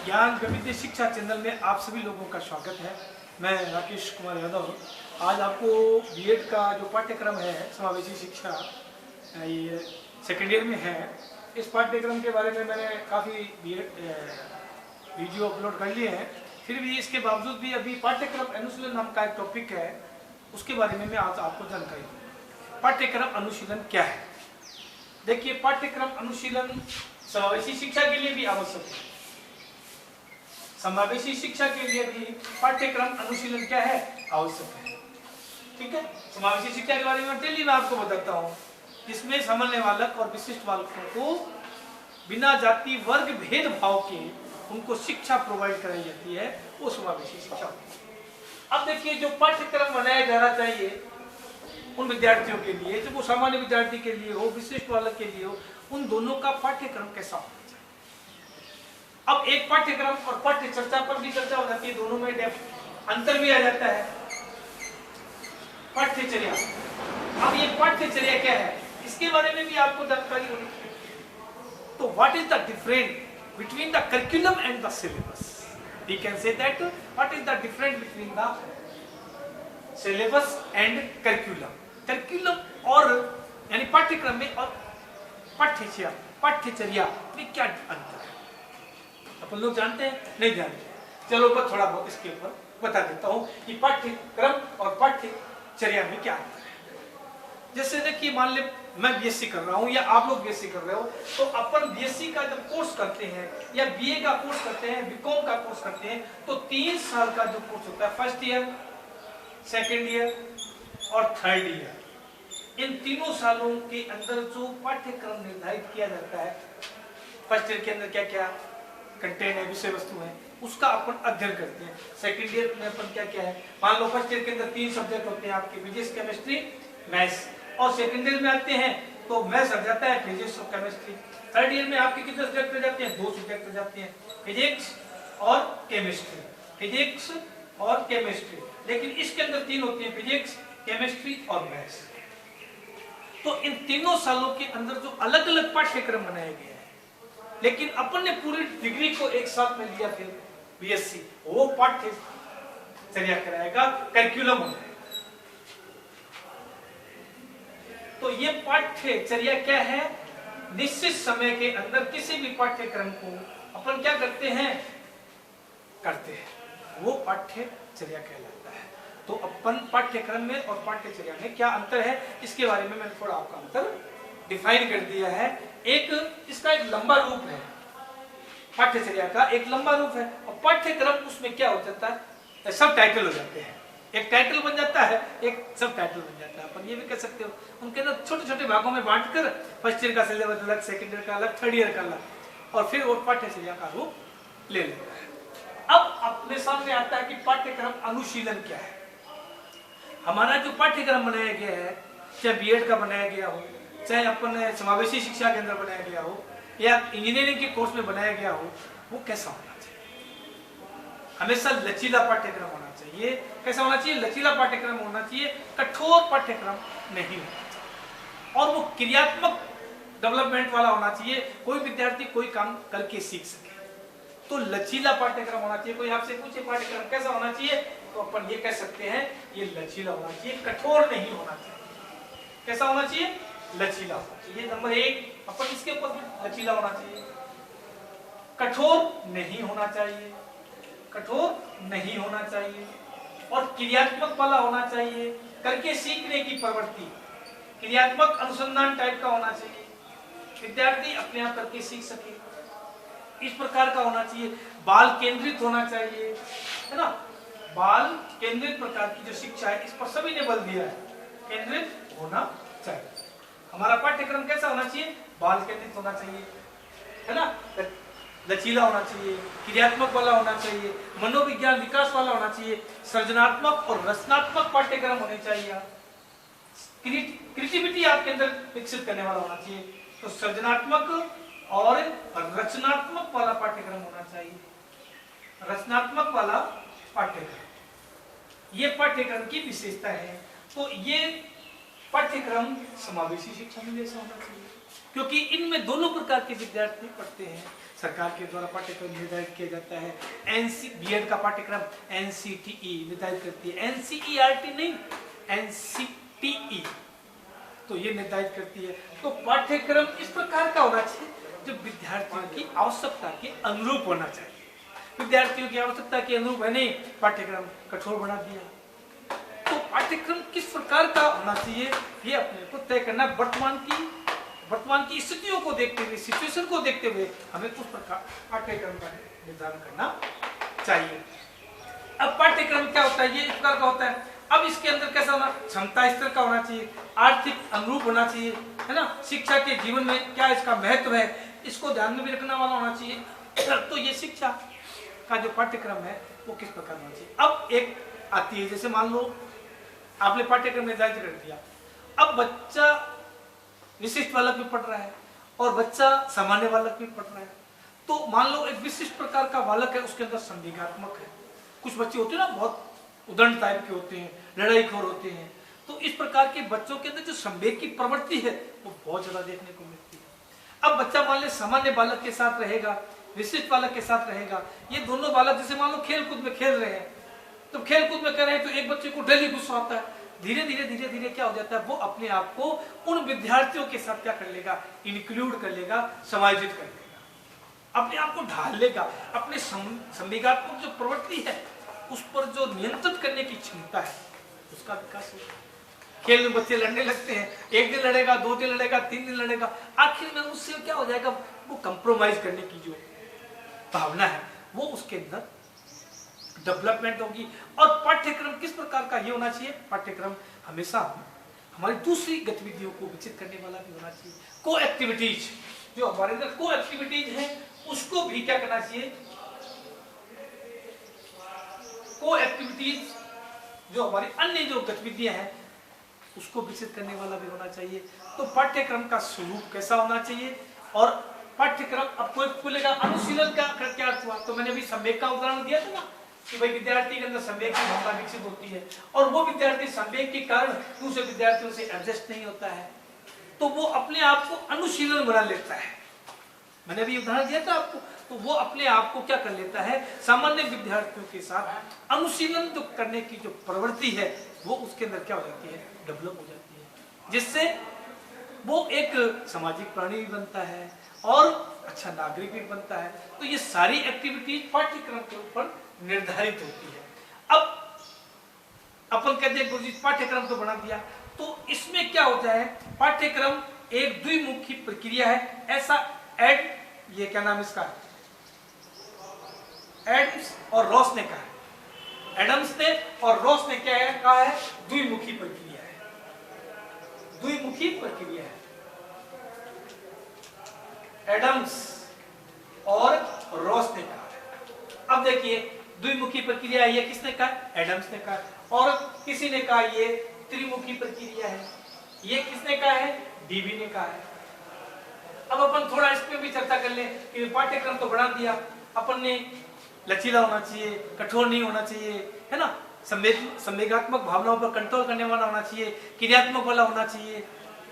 ज्ञान वैविध्य शिक्षा चैनल में आप सभी लोगों का स्वागत है। मैं राकेश कुमार यादव आज आपको बीएड का जो पाठ्यक्रम है समावेशी शिक्षा ये सेकेंड ईयर में है, इस पाठ्यक्रम के बारे में मैंने काफ़ी वीडियो अपलोड कर लिए हैं। फिर भी इसके बावजूद भी अभी पाठ्यक्रम अनुशीलन नाम का एक टॉपिक है, उसके बारे में मैं आज आपको जानकारी दूँ। पाठ्यक्रम अनुशीलन क्या है? देखिए, पाठ्यक्रम अनुशीलन समावेशी शिक्षा के लिए भी आवश्यक है। समावेशी शिक्षा के लिए भी पाठ्यक्रम अनुशीलन क्या है? आवश्यक है। ठीक है, समावेशी शिक्षा के बारे में डेली मैं आपको बताता हूँ, जिसमें सामान्य बालक और विशिष्ट बालकों को बिना जाति वर्ग भेदभाव के उनको शिक्षा प्रोवाइड कराई जाती है, वो समावेशी शिक्षा। अब देखिए, जो पाठ्यक्रम बनाया जाना चाहिए उन विद्यार्थियों के लिए, जो वो सामान्य विद्यार्थी के लिए हो, विशिष्ट बालक के लिए हो, उन दोनों का पाठ्यक्रम कैसा होना चाहिए। अब एक पाठ्यक्रम और पाठ्य चर्चा पर भी चर्चा हो जाती है, दोनों में अंतर भी आ जाता है। पाठ्यचर्या, अब ये पाठ्यचर्या क्या है, इसके बारे में भी आपको जानकारी होनी चाहिए। तो what is the difference between the curriculum and the syllabus? We can say that what is the difference between the syllabus and curriculum. Curriculum और यानी पाठ्यक्रम में और पाठ्यचर्या में क्या अंतर है? अपन लोग जानते हैं? नहीं जानते? चलो मैं थोड़ा बहुत इसके ऊपर बता देता हूँ कि पाठ्यक्रम और पाठ्यचर्या में क्या अंतर है। जैसे देखिए, मान ले मैं बीएससी कर रहा हूँ या आप लोग बीएससी कर रहे हो, तो अपन बीएससी का जब कोर्स करते हैं या बीए का कोर्स करते हैं, बीकॉम का कोर्स करते हैं, तो 3 साल का जो कोर्स होता है, फर्स्ट ईयर, सेकेंड ईयर और थर्ड ईयर, इन तीनों सालों के अंदर जो पाठ्यक्रम निर्धारित किया जाता है, फर्स्ट ईयर के अंदर क्या क्या कंटेंट है, विषय वस्तु है, उसका अपन अध्ययन करते हैं। सेकेंड ईयर में अपन क्या क्या है, मान लो फर्स्ट ईयर के अंदर 3 सब्जेक्ट होते हैं आपके, फिजिक्स, केमिस्ट्री, मैथ्स, और सेकेंड ईयर में आते हैं तो मैथ्स आ जाता है, फिजिक्स और केमिस्ट्री। थर्ड ईयर में आपके कितने सब्जेक्ट हो जाते हैं? 2 सब्जेक्ट हो जाते हैं, फिजिक्स और केमिस्ट्री, फिजिक्स और केमिस्ट्री। लेकिन इसके अंदर 3 होते हैं, फिजिक्स, केमिस्ट्री और मैथ्स। तो इन तीनों सालों के अंदर जो अलग अलग पाठ्यक्रम बनाए गए हैं, लेकिन अपन ने पूरी डिग्री को एक साथ में लिया, फिर बीएससी, वो पाठ्यचर्या कराएगा, करिकुलम हो जाएगा। तो ये पाठ्यचर्या क्या है? निश्चित समय के अंदर किसी भी पाठ्यक्रम को अपन क्या करते हैं? वो पाठ्यचर्या कहलाता है। तो अपन पाठ्यक्रम में और पाठ्यचर्या में क्या अंतर है, इसके बारे में मैंने थोड़ा आपका अंतर डिफाइन कर दिया है। एक इसका एक लंबा रूप है, पाठ्यचर्या का एक लंबा रूप है, और पाठ्यक्रम उसमें क्या हो जाता है? सब टाइटल हो जाते हैं, एक टाइटल बन जाता है, एक सब टाइटल बन जाता है। अपन ये भी कह सकते हो, उनके अंदर छोटे छोटे भागों में बांटकर फर्स्ट ईयर का सिलेबस अलग, सेकेंड ईयर का अलग, थर्ड ईयर का अलग, और फिर वो पाठ्यचर्या का रूप ले लेता है। अब अपने सामने आता है कि पाठ्यक्रम अनुशीलन क्या है। हमारा जो पाठ्यक्रम बनाया गया है, चाहे बीएड का बनाया गया हो, चाहे अपन समावेशी शिक्षा के अंदर बनाया गया हो, या इंजीनियरिंग के कोर्स में बनाया गया हो, वो कैसा होना चाहिए? हमेशा लचीला पाठ्यक्रम होना चाहिए। कैसा होना चाहिए? लचीला पाठ्यक्रम होना चाहिए, कठोर पाठ्यक्रम नहीं होना चाहिए, और वो क्रियात्मक डेवलपमेंट वाला होना चाहिए, कोई विद्यार्थी कोई काम करके सीख सके। तो लचीला पाठ्यक्रम होना चाहिए। कोई आपसे पूछे पाठ्यक्रम कैसा होना चाहिए, तो अपन ये कह सकते हैं ये लचीला होना चाहिए, कठोर नहीं होना चाहिए। कैसा होना चाहिए? लचीला होना चाहिए। नंबर 1, अपन इसके ऊपर भी लचीला होना चाहिए। कठोर नहीं होना चाहिए, कठोर नहीं होना चाहिए, और क्रियात्मक वाला होना चाहिए, करके सीखने की प्रवृत्ति, क्रियात्मक अनुसंधान टाइप का होना चाहिए, विद्यार्थी अपने आप करके सीख सके, इस प्रकार का होना चाहिए। बाल केंद्रित होना चाहिए, है ना, बाल केंद्रित प्रकार की जो शिक्षा है, इस पर सभी ने बल दिया है, केंद्रित होना चाहिए। हमारा पाठ्यक्रम कैसा होना चाहिए? बाल केंद्रित होना चाहिए, है ना, लचीला होना चाहिए, क्रियात्मक वाला होना चाहिए, मनोविज्ञान विकास वाला होना चाहिए, सृजनात्मक और रचनात्मक पाठ्यक्रम होने चाहिए, क्रिएटिविटी आपके अंदर विकसित करने वाला होना चाहिए। तो सृजनात्मक और रचनात्मक वाला पाठ्यक्रम होना चाहिए, रचनात्मक वाला पाठ्यक्रम, ये पाठ्यक्रम की विशेषता है। तो ये पाठ्यक्रम समावेशी शिक्षा में जैसा होना चाहिए। क्योंकि इनमें दोनों प्रकार के विद्यार्थी पढ़ते हैं। सरकार के द्वारा पाठ्यक्रम निर्धारित किया जाता है। बीएड का पाठ्यक्रम एनसीटीई निर्धारित करती है, एनसीईआरटी नहीं, एनसीटीई, तो ये निर्धारित करती है। तो पाठ्यक्रम इस प्रकार का होना चाहिए जो विद्यार्थियों की आवश्यकता के अनुरूप होना चाहिए। विद्यार्थियों की आवश्यकता के अनुरूप है नहीं, पाठ्यक्रम कठोर बना दिया। तो पाठ्यक्रम किस प्रकार का होना चाहिए ये अपने को तय करना, वर्तमान की स्थितियों को देखते हुए, सिचुएशन को देखते हुए हमें उस प्रकार पाठ्यक्रम का निर्धारण करना चाहिए। अब पाठ्यक्रम क्या होता है, ये इस प्रकार का होता है। अब इसके अंदर कैसा होना, क्षमता स्तर का होना चाहिए, आर्थिक अनुरूप होना चाहिए, है ना, शिक्षा के जीवन में क्या इसका महत्व है इसको ध्यान में भी रखने वाला होना चाहिए। तो ये शिक्षा का जो पाठ्यक्रम है वो किस प्रकार होना चाहिए। अब एक आती है, जैसे मान लो आपने पाठ्यक्रम निर्धारित कर दिया, अब बच्चा विशिष्ट बालक भी पढ़ रहा है और बच्चा सामान्य बालक भी पढ़ रहा है। तो मान लो एक विशिष्ट प्रकार का बालक है, उसके अंदर संवेगात्मक है। कुछ बच्चे होते हैं ना बहुत उदंड टाइप के होते हैं, लड़ाईखोर होते हैं। तो इस प्रकार के बच्चों के अंदर जो संवेग की प्रवृत्ति है वो बहुत ज्यादा देखने को मिलती है। अब बच्चा मान ले सामान्य बालक के साथ रहेगा, विशिष्ट बालक के साथ रहेगा, ये दोनों बालक जैसे मान लो खेल कूद में खेल रहे हैं, तो खेल कूद में कर रहे हैं तो एक बच्चे को डेली गुस्सा आता है, धीरे धीरे क्या हो जाता है, वो अपने आप को उन विद्यार्थियों के साथ क्या कर लेगा, इंक्लूड कर लेगा, समायोजित कर लेगा, अपने आप को ढाल लेगा। अपने संवेगात्मक जो प्रवृत्ति है उस पर जो नियंत्रित करने की क्षमता है उसका विकास होगा। खेल में बच्चे लड़ने लगते हैं, एक दिन लड़ेगा, 2 दिन लड़ेगा, 3 दिन लड़ेगा, आखिर में उससे क्या हो जाएगा, वो कंप्रोमाइज करने की जो भावना है वो उसके अंदर डेवलपमेंट होगी। और पाठ्यक्रम किस प्रकार का ये होना चाहिए, पाठ्यक्रम हमेशा हमारी दूसरी गतिविधियों को विकसित करने वाला भी होना चाहिए। को एक्टिविटीज, जो हमारे अंदर को एक्टिविटीज है उसको भी क्या करना चाहिए, को एक्टिविटीज जो हमारी अन्य जो गतिविधियां हैं उसको विकसित करने वाला भी होना चाहिए। तो पाठ्यक्रम का स्वरूप कैसा होना चाहिए, और पाठ्यक्रम अब कोई बोलेगा अनुशीलन का क्या अर्थ हुआ, तो मैंने अभी संवेग का उदाहरण दिया था ना कि भाई विद्यार्थी के अंदर संवेग की भावना विकसित होती है और वो विद्यार्थी संवेग के कारण दूसरे विद्यार्थियों से एडजस्ट नहीं होता है, तो वो अपने आप को अनुशीलन बना लेता है। मैंने अभी उदाहरण दिया था आपको, तो वो अपने आप को क्या कर लेता है, सामान्य विद्यार्थियों के साथ अनुशीलन जो करने की जो प्रवृत्ति है वो उसके अंदर क्या हो जाती है, डेवलप हो जाती है, जिससे वो एक सामाजिक प्राणी भी बनता है और अच्छा नागरिक भी बनता है। तो ये सारी एक्टिविटीज पाठ्यक्रम के ऊपर निर्धारित होती है। अब अपन कहते हैं गुरुजी पाठ्यक्रम तो बना दिया, तो इसमें क्या होता है, पाठ्यक्रम एक द्विमुखी प्रक्रिया है, ऐसा ये क्या नाम इसका, एडम्स और रॉस ने कहा है। एडम्स ने और रॉस ने क्या है कहा है, द्विमुखी प्रक्रिया है, द्विमुखी प्रक्रिया है। एडम्स और रॉस ने कहा है। अब देखिए द्विमुखी प्रक्रिया ये किसने कहा, एडम्स ने कहा, और किसी ने कहा ये त्रिमुखी प्रक्रिया है, ये किसने कहा है, डीवी ने कहा है। अब अपन थोड़ा इस पे भी चर्चा कर ले कि पाठ्यक्रम तो बढ़ा दिया, अपन ने लचीला होना चाहिए, कठोर नहीं होना चाहिए, है ना, संवेगात्मक भावनाओं पर कंट्रोल करने वाला होना चाहिए, क्रियात्मक वाला होना चाहिए,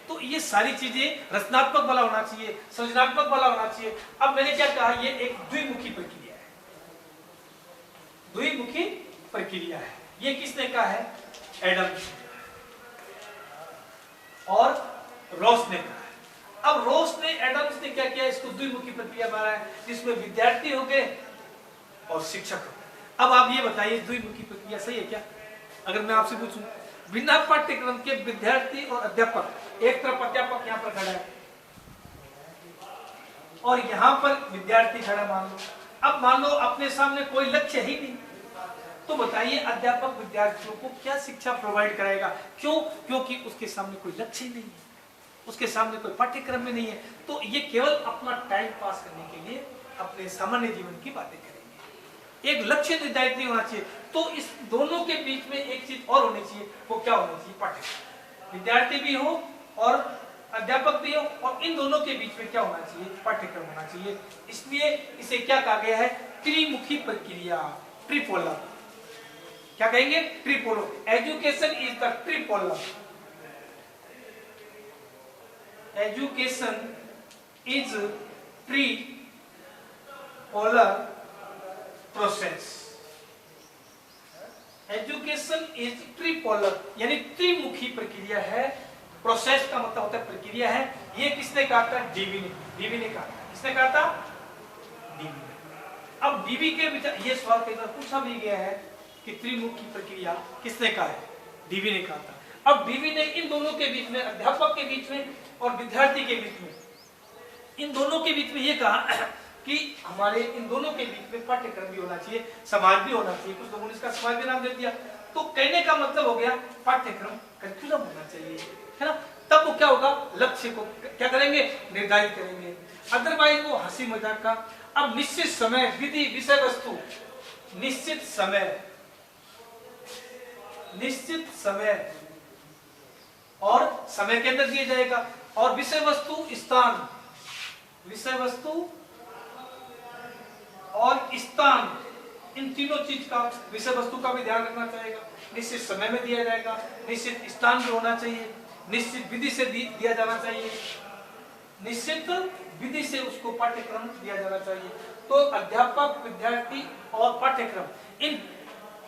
तो ये सारी चीजें रचनात्मक वाला होना चाहिए, सृजनात्मक वाला होना चाहिए। अब मैंने क्या कहा, ये एक द्विमुखी प्रक्रिया है, द्विमुखी प्रक्रिया है। ये किसने कहा है, एडम्स और रॉस ने कहा है। अब रॉस ने, एडम्स ने क्या किया, इसको द्विमुखी प्रक्रिया बनाया है, जिसमें विद्यार्थी हो गए और शिक्षक हो गए। अब आप ये बताइए द्विमुखी प्रक्रिया सही है क्या? अगर मैं आपसे पूछूं, बिना पाठ्यक्रम के विद्यार्थी और अध्यापक, एक तरफ अध्यापक यहाँ पर खड़ा है और यहाँ पर विद्यार्थी खड़ा मान लो, अब मान लो अपने सामने कोई लक्ष्य ही नहीं, तो बताइए अध्यापक विद्यार्थियों को क्या शिक्षा प्रोवाइड कराएगा? क्यों? क्योंकि उसके सामने कोई लक्ष्य ही नहीं है, उसके सामने कोई पाठ्यक्रम भी नहीं है, तो ये केवल अपना टाइम पास करने के लिए अपने सामान्य जीवन की बातें करेंगे, एक लक्ष्य निर्धारित नहीं होना चाहिए। तो इस दोनों के बीच में एक चीज और होनी चाहिए, वो क्या होनी चाहिए, पाठ्यक्रम। विद्यार्थी भी हो और अध्यापक भी हो, और इन दोनों के बीच में क्या होना चाहिए, पाठ्यक्रम होना चाहिए। इसलिए इसे क्या कहा गया है, त्रिमुखी प्रक्रिया, ट्रिपोलर। क्या कहेंगे, tripolar. Education is the tripolar. Education is tripolar process. Education is tripolar यानी त्रिमुखी प्रक्रिया है। प्रोसेस का मतलब होता है प्रक्रिया है। ये किसने कहा था? डीवी ने। डीवी ने कहा था। किसने कहा था? डीवी ने। अब डीवी के विचार, ये सवाल कई बार पूछा भी गया है कि त्रिमुखी प्रक्रिया किसने कहा है? डीवी ने कहा था। अब डीवी ने इन दोनों के बीच में, अध्यापक के बीच में और विद्यार्थी के बीच में, इन दोनों के बीच में ये कहा कि हमारे इन दोनों के बीच में पाठ्यक्रम भी होना चाहिए, समाज भी होना चाहिए। कुछ लोगों ने इसका समाज भी नाम दे दिया। तो कहने का मतलब हो गया पाठ्यक्रम करिकुलम होना चाहिए, है ना। तब वो क्या होगा? लक्ष्य को क्या करेंगे? निर्धारित करेंगे। अदरवाइज वो हंसी मजाक का। अब निश्चित समय, विधि, विषय वस्तु, निश्चित समय, निश्चित समय और समय के अंदर दिया जाएगा, और विषय वस्तु, स्थान, विषय वस्तु और स्थान, इन तीनों चीज का, विषय वस्तु का भी ध्यान रखना चाहिए। निश्चित समय में दिया जाएगा, निश्चित स्थान भी होना चाहिए, निश्चित विधि से दिया जाना चाहिए, निश्चित विधि से उसको पाठ्यक्रम दिया जाना चाहिए। तो अध्यापक, विद्यार्थी और पाठ्यक्रम, इन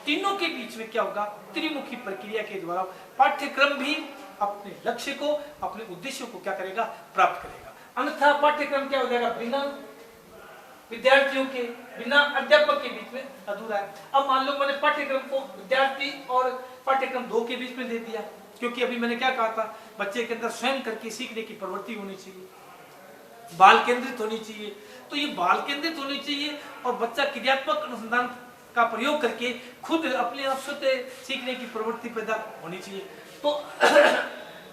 तीनों के बीच में क्या होगा? त्रिमुखी प्रक्रिया के द्वारा पाठ्यक्रम भी अपने लक्ष्य को, अपने उद्देश्य को क्या करेगा? प्राप्त करेगा। अन्यथा पाठ्यक्रम क्या हो जाएगा? बिना विद्यार्थियों के, बिना अध्यापक के बीच में अधूरा है। अब मान लो मैंने पाठ्यक्रम को विद्यार्थी और पाठ्यक्रम दो के बीच में दे दिया, क्योंकि अभी मैंने क्या कहा था? बच्चे के अंदर स्वयं करके सीखने की प्रवृत्ति होनी चाहिए, बाल केंद्रित होनी चाहिए। तो ये बाल केंद्रित होनी चाहिए और बच्चा क्रियात्मक अनुसंधान का प्रयोग करके खुद अपने आप से सीखने की प्रवृत्ति पैदा होनी चाहिए। तो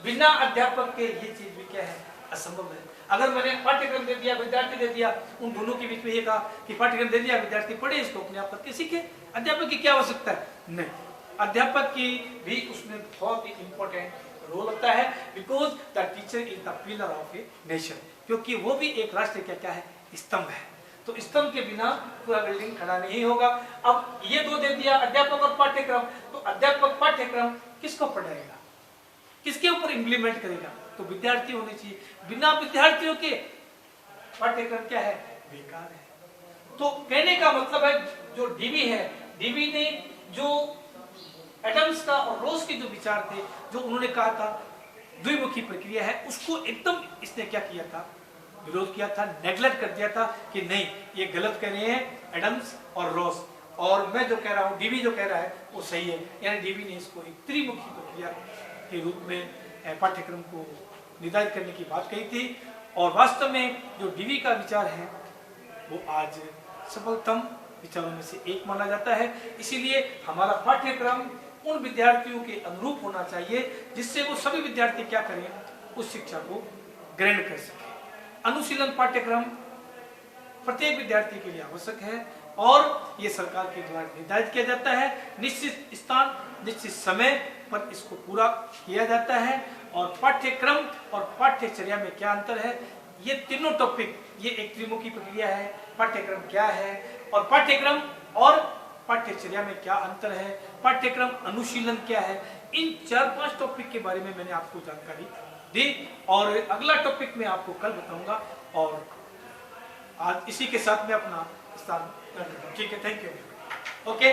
बिना अध्यापक के ये चीज भी क्या है? असंभव है। अगर मैंने पाठ्यक्रम दे दिया, विद्यार्थी दे दिया, उन दोनों के बीच में ये कहा कि पाठ्यक्रम दे दिया, विद्यार्थी पढ़े इसको, अपने आप करके सीखे, अध्यापक की क्या आवश्यकता है? नहीं, अध्यापक की भी उसमें बहुत ही इंपॉर्टेंट रोल होता है। Because the teacher is the pillar of a nation, क्योंकि वो भी एक राष्ट्र का क्या है? स्तंभ है। तो स्तंभ के बिना पूरा बिल्डिंग खड़ा नहीं होगा। अब ये दो दे दिया, अध्यापक और पाठ्यक्रम, तो अध्यापक पाठ्यक्रम किसको पढ़ाएगा? किसके ऊपर इंप्लीमेंट करेगा? तो विद्यार्थी होने चाहिए। बिना विद्यार्थियों के पाठ्यक्रम क्या है? बेकार है। तो कहने का मतलब है जो डीवी है, डीवी ने जो एडम्स का और रोज के जो विचार थे, जो उन्होंने कहा था द्विमुखी प्रक्रिया है, उसको एकदम इसने क्या किया था? विरोध किया था, नेग्लेक्ट कर दिया था कि नहीं, ये गलत कह रहे हैं एडम्स और रोज, और मैं जो कह रहा हूँ, डीवी जो कह रहा है वो सही है। यानी डीवी ने इसको एक त्रिमुखी प्रक्रिया के रूप में पाठ्यक्रम को निर्धारित करने की बात कही थी। और वास्तव में जो डीवी का विचार है वो आज सफलतम विचारों में से एक माना जाता है। इसीलिए हमारा पाठ्यक्रम उन विद्यार्थियों के अनुरूप होना चाहिए जिससे वो सभी विद्यार्थी क्या करें? उस शिक्षा को ग्रहण कर सके। अनुशीलन पाठ्यक्रम प्रत्येक विद्यार्थी के लिए आवश्यक है और ये सरकार के द्वारा निर्धारित किया जाता है। निश्चित स्थान, निश्चित समय पर इसको पूरा किया जाता है। और पाठ्यक्रम और पाठ्यचर्या में क्या अंतर है? ये तीनों टॉपिक, ये एक त्रिमुखी प्रक्रिया है। पाठ्यक्रम क्या है और पाठ्यक्रम और पाठ्यचर्या में क्या अंतर है, पाठ्यक्रम अनुशीलन क्या है, इन 4-5 टॉपिक के बारे में मैंने आपको जानकारी दी और अगला टॉपिक मैं आपको कल बताऊंगा। और आज इसी के साथ मैं अपना स्थान, ठीक है, थैंक यू, ओके।